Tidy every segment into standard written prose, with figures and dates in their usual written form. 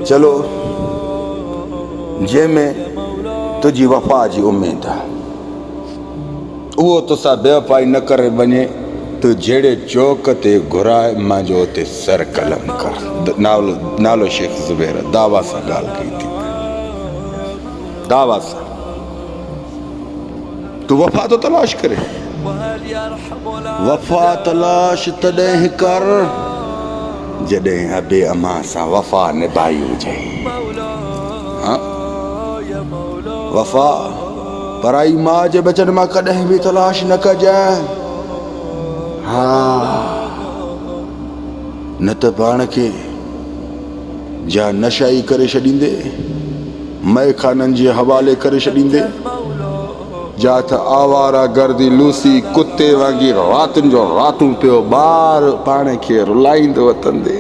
चलो जंहिंमें तुझी वफ़ा जी उम्मीद आहे उहो तोसां बेवफ़ाई न करे वञे तो जहिड़े चौक ते घुराए मुंहिंजो उते सर कलम कर। नालो शेख ज़ुबैर दावा सां ॻाल्हि कई थी, दावा सां। तूं वफ़ा तो तलाश करे, वफ़ा तलाश तॾहिं कर जॾहिं अबे अमा सां वफ़ा निभाई हुजे। वफ़ा पराई मां जे बचन मां कॾहिं बि तलाश न कजांइ। न त पाण खे जा नशाई करे छॾींदे, मैखाननि जे हवाले करे छॾींदे, जा त आवारा गर्दी लूसी कुते वांगुरु रातुनि जो रातूं पियो ॿार पाण खे रुलाईंदो वतंदे।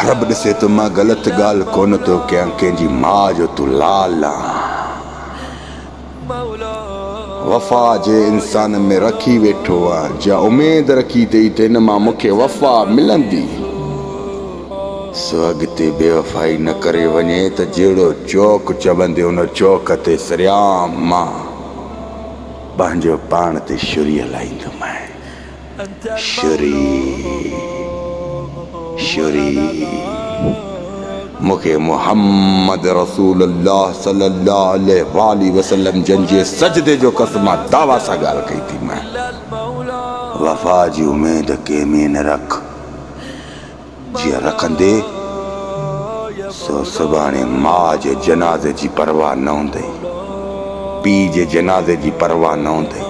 रब ॾिसे तो मां ग़लति ॻाल्हि कोन थो कयां, कंहिंजी माउ जो तूं लाल आं। वफ़ा जे इंसान में रखी वेठो आहे, जा उमेद रखी अथई त हिन मां मूंखे वफ़ा मिलंदी। सो अॻिते बेवफ़ाई न करे वञे त जहिड़ो चौक चवंदे उन चौक ते सरियाम मां पंहिंजो पाण ते छुरी हलाईंदुमि। छुरी मूंखे मुहम्मद रसूलुल्लाह सल्लल्लाहु अलैहि वसल्लम जंहिंजे सजदे जो कसम दावा सां ॻाल्हि कई थी। मैं वफ़ा जी उमेद कंहिंमें न रख, जीअं रखंदे सो सुभाणे माउ जे जनाज़े जी परवाह न हूंदई, पीउ जे जनाज़े जी परवाह न हूंदई,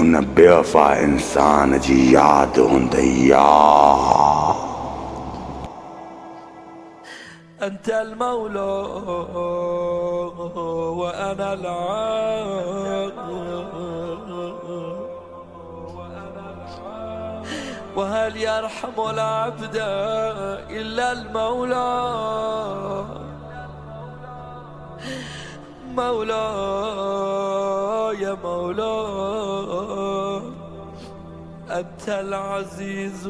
उन बेवफ़ा इंसान जी यादि हूंदई। أنت المولى وأنا العبد، وهل يرحم العبد إلا المولى؟ مولا يا مولا أنت العزيز